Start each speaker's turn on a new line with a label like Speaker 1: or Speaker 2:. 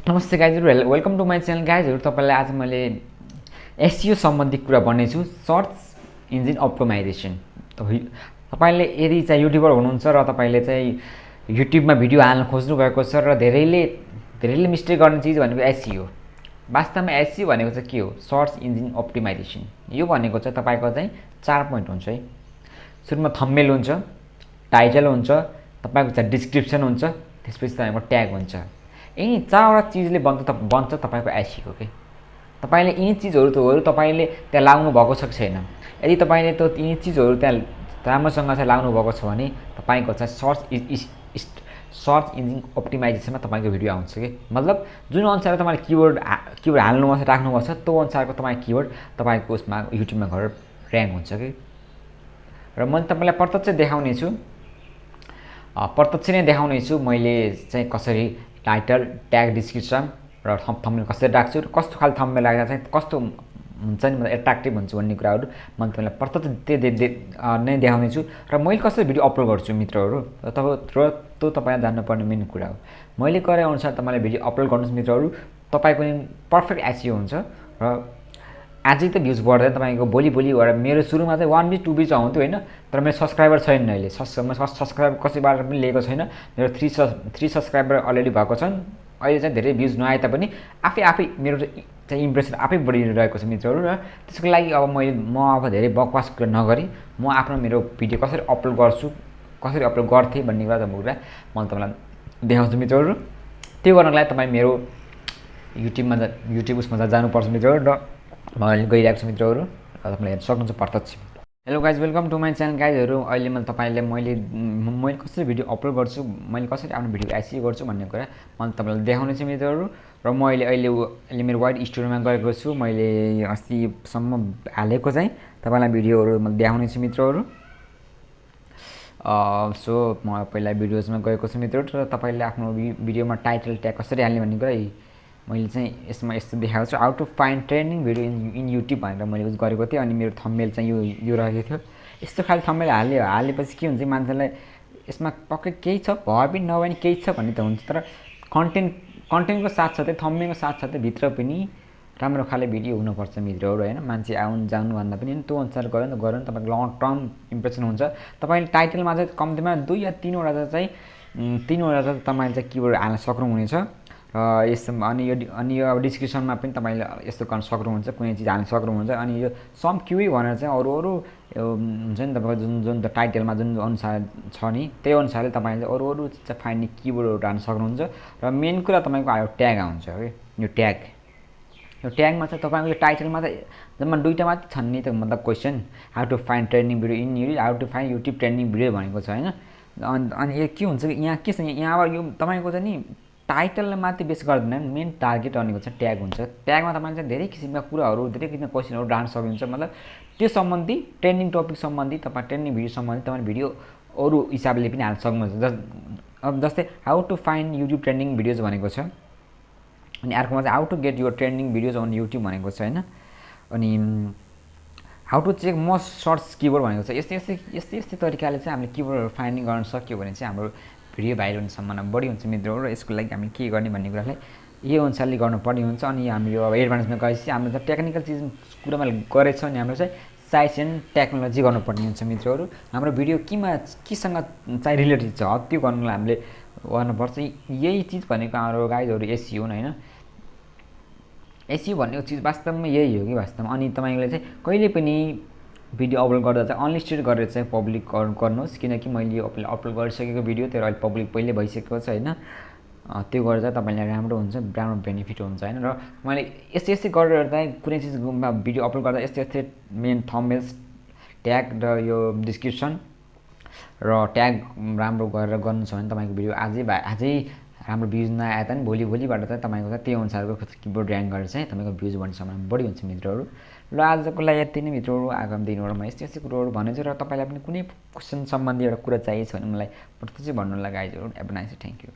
Speaker 1: नमस्ते गाइजहरु welcome to my channel गाइजहरु तपाईलाई आज मैले एसईओ सम्बन्धी कुरा भन्नेछु सर्च इन्जिन अप्टिमाइजेसन तपाईले यदि चाहिँ युट्युबर हुनुहुन्छ र तपाईले चाहिँ युट्युबमा भिडियो हाल्न खोज्नु भएको छ र धेरैले मिस्टेक गर्ने चीज भनेको एसईओ वास्तवमा एसईओ भनेको चाहिँ के हो सर्च इन्जिन अप्टिमाइजेसन यो भनेको चाहिँ तपाईको चाहिँ 4 पोइन्ट हुन्छ है सुरुमा थम्बनेल हुन्छ टाइटल हुन्छ तपाईको चाहिँ डिस्क्रिप्सन हुन्छ त्यसपछि तपाईको ट्याग हुन्छ यिनी चारवटा चीजले बन्छ तपाईको एसईओ के तपाईले यिनी चीजहरु तपाईले त्यहाँ लाउनु भएको छ कि छैन यदि तपाईले त्यो यिनी चीजहरु त्यहाँ राम्रोसँग चाहिँ लाउनु भएको छ भने तपाईको चाहिँ सर्च इन्जिन अप्टिमाइजेसनमा तपाईको भिडियो आउँछ के मतलब जुन अनुसार तपाईले किवर्ड हाल्नु राख्नुपर्छ त्यो अनुसारको तपाईको किवर्ड तपाईको उसमा युट्युबमा गएर र्याङ्क हुन्छ के र म तपाईलाई प्रत्यक्ष देखाउने छु मैले चाहिँ कसरी टाइटल ट्याग डिस्क्रिप्सन र थम्बनेल कसरी राख्छु र कस्तो खाले थम्बनेल राख्दा चाहिँ कस्तो हुन्छ नि मतलब एट्र्याक्टिभ हुन्छ भन्ने कुराहरु म तपाईलाई प्रत्यक्ष नै देखाउने छु र मैले कसरी भिडियो अपलोड गर्छु मित्रहरु त्यो तपाईले जान्नुपर्ने मेन कुरा हो मैले गरे अनुसार तपाईले भिडियो अपलोड गर्नुस् मित्रहरु तपाईको पर्फेक्ट एसईओ हुन्छ र आजै त भ्युज बढ्दैन तपाईको भोलि मेरो सुरुमा चाहिँ 1 भी 2 भी आउँथ्यो हैन तर मेरो सब्स्क्राइबर छैन अहिले सब्स्क्राइबर कसैबाट पनि लिएको छैन मेरो 3 सब्स्क्राइबर अलरेडी भएको छन् अहिले चाहिँ धेरै भ्युज नआए तापनि आफै मेरो चाहिँ इम्प्रेसन आफै बढिरहेको छ मित्रहरु र त्यसको लागि अब म अब धेरै बकवास नगरी म आफ्नो मेरो भिडियो कसरी अपलोड गर्थे भन्ने कुरा म तपाईलाई देखाउँछु मित्रहरु त्यो गर्नको लागि तपाई मेरो युट्युब उसमा जानु पर्छ मित्रहरु र मैले गइरहेको छु मित्रहरु तपाईले हेर्न सक्नुहुन्छ प्रत्यक्ष hello guys welcome to my channel गाइजहरु अहिले मैले कसरी भिडियो अपलोड गर्छु मैले कसरी आफ्नो भिडियो एसईओ गर्छु भन्ने कुरा म तपाईलाई देखाउने छु मित्रहरु र म अहिले मेरो वाइड स्टुडियोमा गएको छु मैले अस्ति सम्म हालेको चाहिँ तपाईलाई भिडियोहरु म देखाउने छु मित्रहरु सो म पहिला भिडियोजमा गएको छु मित्रहरु र तपाईले आफ्नो भिडियोमा टाइटल ट्याग कसरी हाल्ने भन्ने कुरा मैले चाहिँ यसमा यस्तो देखाएको छु how to find trending video in YouTube भनेर मैले युज गरेको थिएँ अनि मेरो थम्बनेल चाहिँ यो रहेको थियो यस्तो खाले थम्बनेल हालेपछि के हुन्छ मान्छेलाई यसमा पक्कै केही छ भए पनि नभए पनि केही छ भन्ने त हुन्छ तर कन्टेन्टको साथसाथै थम्बनेलको साथसाथै भित्र पनि राम्रो खाले भिडियो हुनुपर्छ मित्रहरु हैन मान्छे आउन जानु भन्दा पनि त्यो अनुसार गर्यो भने तपाईको लङ टर्म इम्प्रेसन हुन्छ तपाईले टाइटलमा चाहिँ कम्तीमा 2 या 3 वटा चाहिँ तपाईले चाहिँ किवर्ड हाल्न सक्नुहुनेछ यसमा अनि यो अब डिस्क्रिप्सनमा पनि तपाईले यस्तो गर्न सक्नुहुन्छ कुनै चीज हाल्न सक्नुहुन्छ अनि यो सम क्युई भनेर चाहिँ अरु हुन्छ नि तपाईको जुन टाइटलमा जुन अनुसार छ नि त्यही अनुसारले तपाईले अरु चाहिँ फाइन्ड किवर्डहरु हाल्न सक्नुहुन्छ र मेन कुरा तपाईको आयो ट्याग आउँछ के यो ट्यागमा चाहिँ तपाईको टाइटलमा चाहिँ जम्मा दुईटा मात्र छन् नि त मतलब question how to find trending video in YouTube how to find YouTube trending video भनेको छ हैन अनि यो के हुन्छ यहाँ के छ यहाँ अब यो तपाईको चाहिँ नि टाइटलले मात्र बेस गर्दैन मेन टार्गेट भनेको चाहिँ ट्याग हुन्छ ट्यागमा तपाईले चाहिँ धेरै किसिमका कुराहरु धेरै किसिमका क्वेशनहरु राख्न सक्नुहुन्छ मतलब त्यो सम्बन्धी ट्रेन्डिङ टपिक सम्बन्धी तपाई ट्रेन्डिङ भिडियो सम्बन्धी तपाई भिडियो अरु हिसाबले पनि हाल्न सक्नुहुन्छ अब जस्तै how to find YouTube trending videos भनेको छ अनि अर्कोमा चाहिँ how to get your trending videos on YouTube भनेको छ हैन अनि how to check most search keyword भनेको छ यस्तै तरिकाले चाहिँ हामीले किवर्डहरु फाइन्डिङ गर्न सक्यो भने चाहिँ हाम्रो भिडियो भाइरल हुने सम्भावना बढी हुन्छ मित्रहरु र यसको लागि हामी के गर्ने भन्ने कुरालाई यो अनुसारले गर्नुपर्ने हुन्छ अनि हामी यो अब एडभान्समा गएपछि हाम्रो चाहिँ टेक्निकल चीज कुरामा गरेछ अनि हाम्रो चाहिँ साइन्स एन्ड टेक्नोलोजी गर्नुपर्ने हुन्छ मित्रहरु हाम्रो भिडियो केसँग चाहिँ रिलेटेड छ त्यो गर्नलाई हामीले गर्नुपर्छ यही चीज भनेको हाम्रो गाइजहरु एसईओ हैन एसईओ भन्ने चीज वास्तवमा यही हो कि वास्तवमा अनि तपाईले चाहिँ कहिले पनि भिडियो अपलोड गर्दा चाहिँ अनलिस्टेड गरेर चाहिँ पब्लिक गर्नुहोस् किनकि मैले अपलोड गरिसकेको भिडियो त्यो अहिले पब्लिक पहिले भइसकेको छ हैन त्यो गरेर चाहिँ तपाईलाई राम्रो हुन्छ राम्रो बेनिफिट हुन्छ हैन र मैले यस्तै गरेर चाहिँ कुनै चीजमा भिडियो अपलोड गर्दा यस्तै मेन थम्बनेल्स ट्याग र यो डिस्क्रिप्सन र ट्याग राम्रो गरेर गर्नु छ भने तपाईको भिडियो आजै राम्रो भ्युज नआए पनि भोलिबाट चाहिँ तपाईको चाहिँ त्यो अनुसारको किवर्ड र्याङ्क गरेर चाहिँ तपाईको भ्युज बढ्ने सम्भावना बढी हुन्छ मित्रहरु ल आजको लागि यति नै मित्रहरु आगामी दिनहरुमा यस्तै कुराहरु भन्नेछु र तपाईलाई पनि कुनै क्वेशन सम्बन्धी एउटा कुरा चाहिएको छ भने मलाई प्रत्यक्ष भन्नु होला गाइजहरु have a nice day thank you